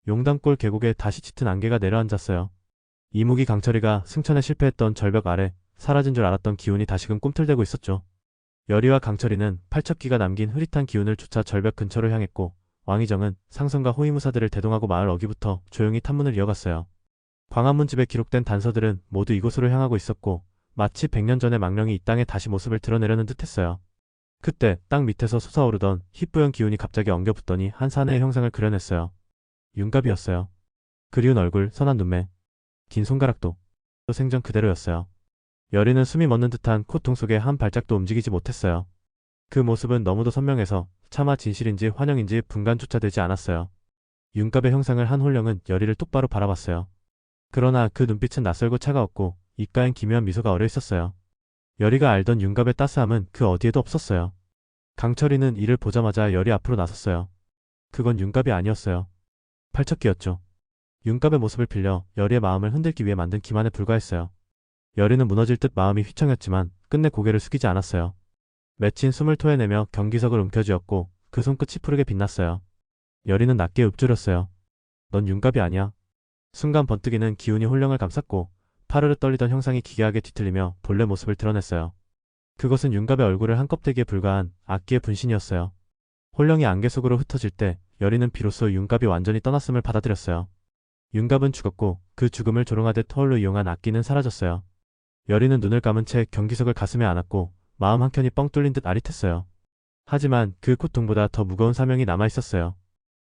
용담골 계곡에 다시 짙은 안개가 내려앉았어요. 이무기 강철이가 승천에 실패했던 절벽 아래 사라진 줄 알았던 기운이 다시금 꿈틀대고 있었죠. 열이와 강철이는 팔척기가 남긴 흐릿한 기운을 쫓아 절벽 근처로 향했고 왕의정은 상선과 호위무사들을 대동하고 마을 어귀부터 조용히 탐문을 이어갔어요. 광화문집에 기록된 단서들은 모두 이곳으로 향하고 있었고 마치 100년 전의 망령이 이 땅에 다시 모습을 드러내려는 듯했어요. 그때 땅 밑에서 솟아오르던 희뿌연 기운이 갑자기 엉겨붙더니 한 사내의 형상을 그려냈어요. 윤갑이었어요. 그리운 얼굴, 선한 눈매, 긴 손가락도 생전 그대로였어요. 여리는 숨이 멎는 듯한 고통 속에 한 발짝도 움직이지 못했어요. 그 모습은 너무도 선명해서 차마 진실인지 환영인지 분간조차 되지 않았어요. 윤갑의 형상을 한 홀령은 여리를 똑바로 바라봤어요. 그러나 그 눈빛은 낯설고 차가웠고 입가엔 기묘한 미소가 어려 있었어요. 여리가 알던 윤갑의 따스함은 그 어디에도 없었어요. 강철이는 이를 보자마자 여리 앞으로 나섰어요. 그건 윤갑이 아니었어요. 팔척기였죠. 윤갑의 모습을 빌려 여리의 마음을 흔들기 위해 만든 기만에 불과했어요. 여리는 무너질 듯 마음이 휘청였지만 끝내 고개를 숙이지 않았어요. 맺힌 숨을 토해내며 경기석을 움켜쥐었고 그 손끝이 푸르게 빛났어요. 여리는 낮게 읊조렸어요. 넌 윤갑이 아니야. 순간 번뜩이는 기운이 홀령을 감쌌고 파르르 떨리던 형상이 기괴하게 뒤틀리며 본래 모습을 드러냈어요. 그것은 윤갑의 얼굴을 한 껍데기에 불과한 악기의 분신이었어요. 홀령이 안개 속으로 흩어질 때 여리는 비로소 윤갑이 완전히 떠났음을 받아들였어요. 윤갑은 죽었고 그 죽음을 조롱하듯 터울로 이용한 악기는 사라졌어요. 여리는 눈을 감은 채 경기석을 가슴에 안았고 마음 한켠이 뻥 뚫린 듯 아릿했어요. 하지만 그 고통보다 더 무거운 사명이 남아있었어요.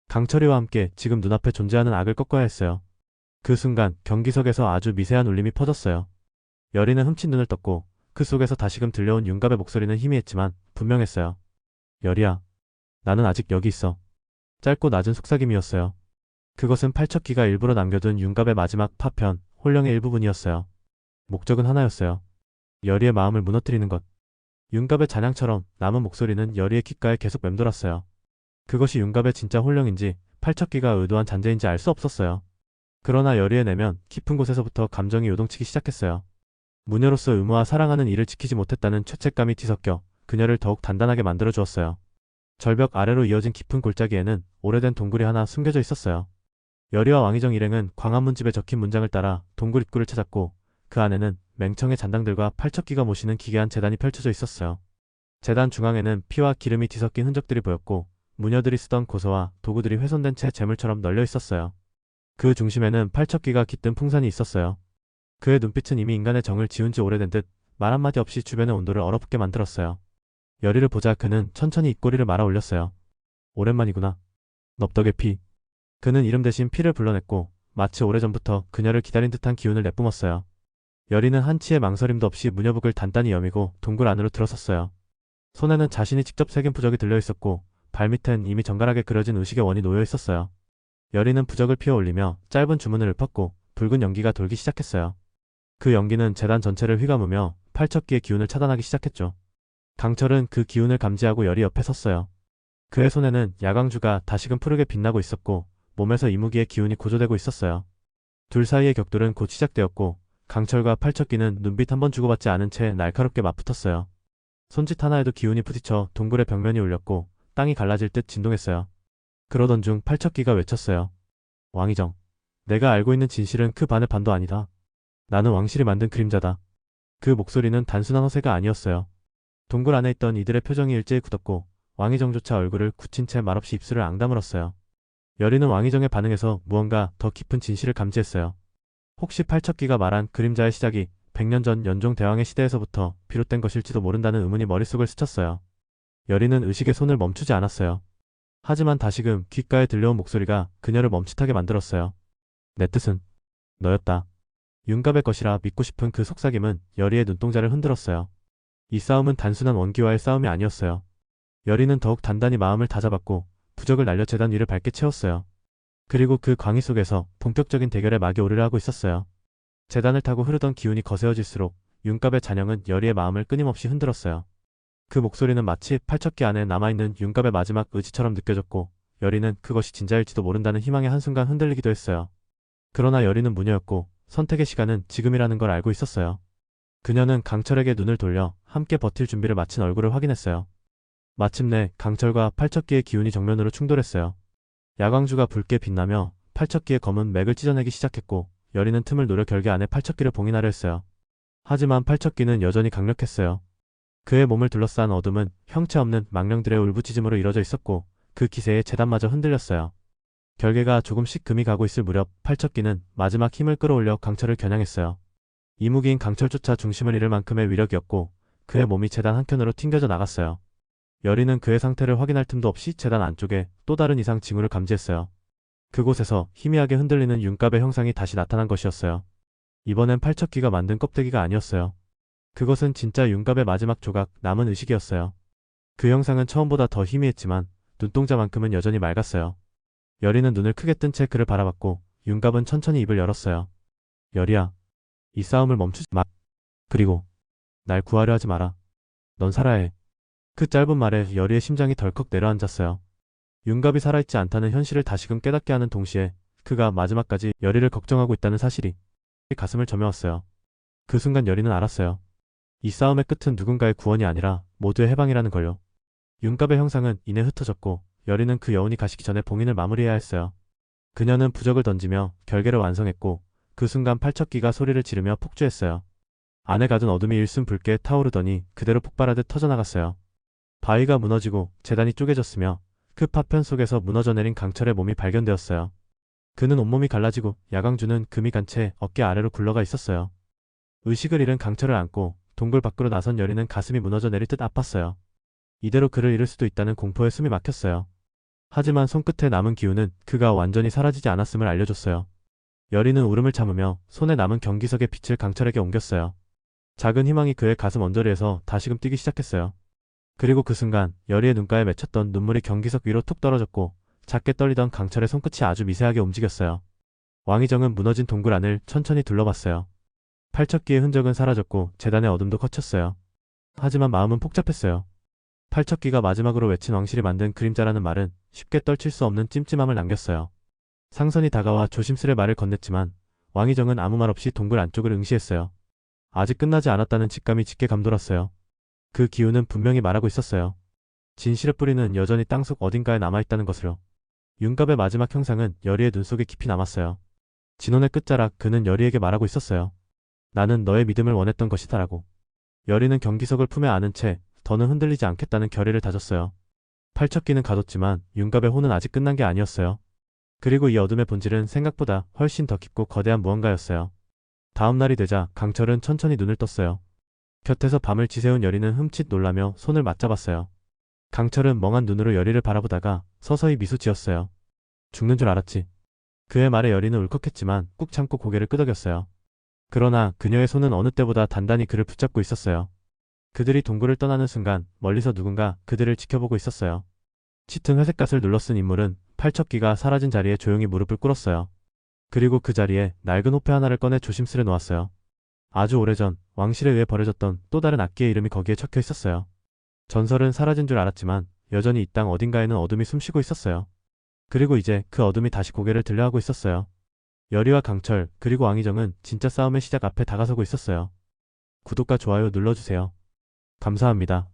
강철이와 함께 지금 눈앞에 존재하는 악을 꺾어야 했어요. 그 순간 경기석에서 아주 미세한 울림이 퍼졌어요. 여리는 훔친 눈을 떴고 그 속에서 다시금 들려온 윤갑의 목소리는 희미했지만 분명했어요. 여리야, 나는 아직 여기 있어. 짧고 낮은 속삭임이었어요. 그것은 팔척기가 일부러 남겨둔 윤갑의 마지막 파편, 홀령의 일부분이었어요. 목적은 하나였어요. 여리의 마음을 무너뜨리는 것. 윤갑의 잔향처럼 남은 목소리는 여리의 귓가에 계속 맴돌았어요. 그것이 윤갑의 진짜 홀령인지 팔척기가 의도한 잔재인지 알 수 없었어요. 그러나 여리의 내면 깊은 곳에서부터 감정이 요동치기 시작했어요. 무녀로서 의무와 사랑하는 이를 지키지 못했다는 죄책감이 뒤섞여 그녀를 더욱 단단하게 만들어 주었어요. 절벽 아래로 이어진 깊은 골짜기에는 오래된 동굴이 하나 숨겨져 있었어요. 여리와 왕의정 일행은 광화문집에 적힌 문장을 따라 동굴 입구를 찾았고 그 안에는 맹청의 잔당들과 팔척기가 모시는 기괴한 제단이 펼쳐져 있었어요. 제단 중앙에는 피와 기름이 뒤섞인 흔적들이 보였고 무녀들이 쓰던 고서와 도구들이 훼손된 채 재물처럼 널려 있었어요. 그 중심에는 팔척기가 깃든 풍선이 있었어요. 그의 눈빛은 이미 인간의 정을 지운 지 오래된 듯 말 한마디 없이 주변의 온도를 얼어붙게 만들었어요. 여리를 보자 그는 천천히 입꼬리를 말아 올렸어요. 오랜만이구나. 넙덕의 피. 그는 이름 대신 피를 불러냈고 마치 오래전부터 그녀를 기다린 듯한 기운을 내뿜었어요. 여리는 한치의 망설임도 없이 무녀북을 단단히 여미고 동굴 안으로 들어섰어요. 손에는 자신이 직접 새긴 부적이 들려있었고 발밑엔 이미 정갈하게 그려진 의식의 원이 놓여 있었어요. 여리는 부적을 피워 올리며 짧은 주문을 읊었고 붉은 연기가 돌기 시작했어요. 그 연기는 제단 전체를 휘감으며 팔척기의 기운을 차단하기 시작했죠. 강철은 그 기운을 감지하고 여리 옆에 섰어요. 그의 손에는 야광주가 다시금 푸르게 빛나고 있었고 몸에서 이무기의 기운이 고조되고 있었어요. 둘 사이의 격돌은 곧 시작되었고 강철과 팔척기는 눈빛 한번 주고받지 않은 채 날카롭게 맞붙었어요. 손짓 하나에도 기운이 부딪혀 동굴의 벽면이 울렸고 땅이 갈라질 듯 진동했어요. 그러던 중 팔척기가 외쳤어요. 왕의정, 내가 알고 있는 진실은 그 반의 반도 아니다. 나는 왕실이 만든 그림자다. 그 목소리는 단순한 허세가 아니었어요. 동굴 안에 있던 이들의 표정이 일제히 굳었고 왕의정조차 얼굴을 굳힌 채 말없이 입술을 앙다물었어요. 여리는 왕의정의 반응에서 무언가 더 깊은 진실을 감지했어요. 혹시 팔척기가 말한 그림자의 시작이 100년 전 연종 대왕의 시대에서부터 비롯된 것일지도 모른다는 의문이 머릿속을 스쳤어요. 여리는 의식의 손을 멈추지 않았어요. 하지만 다시금 귓가에 들려온 목소리가 그녀를 멈칫하게 만들었어요. 내 뜻은 너였다. 윤갑의 것이라 믿고 싶은 그 속삭임은 여리의 눈동자를 흔들었어요. 이 싸움은 단순한 원기와의 싸움이 아니었어요. 여리는 더욱 단단히 마음을 다잡았고 부적을 날려 제단 위를 밝게 채웠어요. 그리고 그 광희 속에서 본격적인 대결의 막이 오르려 하고 있었어요. 제단을 타고 흐르던 기운이 거세어질수록 윤갑의 잔영은 여리의 마음을 끊임없이 흔들었어요. 그 목소리는 마치 팔척기 안에 남아있는 윤갑의 마지막 의지처럼 느껴졌고 여리는 그것이 진짜일지도 모른다는 희망에 한순간 흔들리기도 했어요. 그러나 여리는 무녀였고 선택의 시간은 지금이라는 걸 알고 있었어요. 그녀는 강철에게 눈을 돌려 함께 버틸 준비를 마친 얼굴을 확인했어요. 마침내 강철과 팔척기의 기운이 정면으로 충돌했어요. 야광주가 붉게 빛나며 팔척기의 검은 맥을 찢어내기 시작했고 열이는 틈을 노려 결계 안에 팔척기를 봉인하려 했어요. 하지만 팔척기는 여전히 강력했어요. 그의 몸을 둘러싼 어둠은 형체 없는 망령들의 울부짖음으로 이뤄져 있었고 그 기세에 재단마저 흔들렸어요. 결계가 조금씩 금이 가고 있을 무렵 팔척기는 마지막 힘을 끌어올려 강철을 겨냥했어요. 이무기인 강철조차 중심을 잃을 만큼의 위력이었고 그의 몸이 재단 한켠으로 튕겨져 나갔어요. 열이는 그의 상태를 확인할 틈도 없이 재단 안쪽에 또 다른 이상 징후를 감지했어요. 그곳에서 희미하게 흔들리는 윤갑의 형상이 다시 나타난 것이었어요. 이번엔 팔척기가 만든 껍데기가 아니었어요. 그것은 진짜 윤갑의 마지막 조각 남은 의식이었어요. 그 형상은 처음보다 더 희미했지만 눈동자만큼은 여전히 맑았어요. 열이는 눈을 크게 뜬 채 그를 바라봤고 윤갑은 천천히 입을 열었어요. 열이야, 이 싸움을 멈추지 마. 그리고 날 구하려 하지 마라. 넌 살아야 해. 그 짧은 말에 열이의 심장이 덜컥 내려앉았어요. 윤갑이 살아있지 않다는 현실을 다시금 깨닫게 하는 동시에 그가 마지막까지 열이를 걱정하고 있다는 사실이 가슴을 저며왔어요. 그 순간 열이는 알았어요. 이 싸움의 끝은 누군가의 구원이 아니라 모두의 해방이라는 걸요. 윤갑의 형상은 이내 흩어졌고 열이는 그 여운이 가시기 전에 봉인을 마무리해야 했어요. 그녀는 부적을 던지며 결계를 완성했고 그 순간 팔척기가 소리를 지르며 폭주했어요. 안에 가둔 어둠이 일순 붉게 타오르더니 그대로 폭발하듯 터져나갔어요. 바위가 무너지고 재단이 쪼개졌으며 그 파편 속에서 무너져 내린 강철의 몸이 발견되었어요. 그는 온몸이 갈라지고 야광주는 금이 간 채 어깨 아래로 굴러가 있었어요. 의식을 잃은 강철을 안고 동굴 밖으로 나선 열이는 가슴이 무너져 내릴 듯 아팠어요. 이대로 그를 잃을 수도 있다는 공포에 숨이 막혔어요. 하지만 손끝에 남은 기운은 그가 완전히 사라지지 않았음을 알려줬어요. 열이는 울음을 참으며 손에 남은 경기석의 빛을 강철에게 옮겼어요. 작은 희망이 그의 가슴 언저리에서 다시금 뛰기 시작했어요. 그리고 그 순간 열이의 눈가에 맺혔던 눈물이 경기석 위로 툭 떨어졌고 작게 떨리던 강철의 손끝이 아주 미세하게 움직였어요. 왕의정은 무너진 동굴 안을 천천히 둘러봤어요. 팔척기의 흔적은 사라졌고 재단의 어둠도 걷혔어요. 하지만 마음은 복잡했어요. 팔척기가 마지막으로 외친 왕실이 만든 그림자라는 말은 쉽게 떨칠 수 없는 찜찜함을 남겼어요. 상선이 다가와 조심스레 말을 건넸지만 왕의정은 아무 말 없이 동굴 안쪽을 응시했어요. 아직 끝나지 않았다는 직감이 짙게 감돌았어요. 그 기운은 분명히 말하고 있었어요. 진실의 뿌리는 여전히 땅속 어딘가에 남아있다는 것을요. 윤갑의 마지막 형상은 열이의 눈 속에 깊이 남았어요. 진혼의 끝자락 그는 열이에게 말하고 있었어요. 나는 너의 믿음을 원했던 것이다라고. 열이는 경기석을 품에 안은 채 더는 흔들리지 않겠다는 결의를 다졌어요. 팔척기는 가뒀지만 윤갑의 혼은 아직 끝난 게 아니었어요. 그리고 이 어둠의 본질은 생각보다 훨씬 더 깊고 거대한 무언가였어요. 다음 날이 되자 강철은 천천히 눈을 떴어요. 곁에서 밤을 지새운 열이는 흠칫 놀라며 손을 맞잡았어요. 강철은 멍한 눈으로 열이를 바라보다가 서서히 미소 지었어요. 죽는 줄 알았지. 그의 말에 열이는 울컥했지만 꾹 참고 고개를 끄덕였어요. 그러나 그녀의 손은 어느 때보다 단단히 그를 붙잡고 있었어요. 그들이 동굴을 떠나는 순간 멀리서 누군가 그들을 지켜보고 있었어요. 짙은 회색갓을 눌러쓴 인물은 팔척기가 사라진 자리에 조용히 무릎을 꿇었어요. 그리고 그 자리에 낡은 호패 하나를 꺼내 조심스레 놓았어요. 아주 오래전 왕실에 의해 버려졌던 또 다른 악기의 이름이 거기에 적혀 있었어요. 전설은 사라진 줄 알았지만 여전히 이 땅 어딘가에는 어둠이 숨쉬고 있었어요. 그리고 이제 그 어둠이 다시 고개를 들려하고 있었어요. 열이와 강철 그리고 왕의정은 진짜 싸움의 시작 앞에 다가서고 있었어요. 구독과 좋아요 눌러주세요. 감사합니다.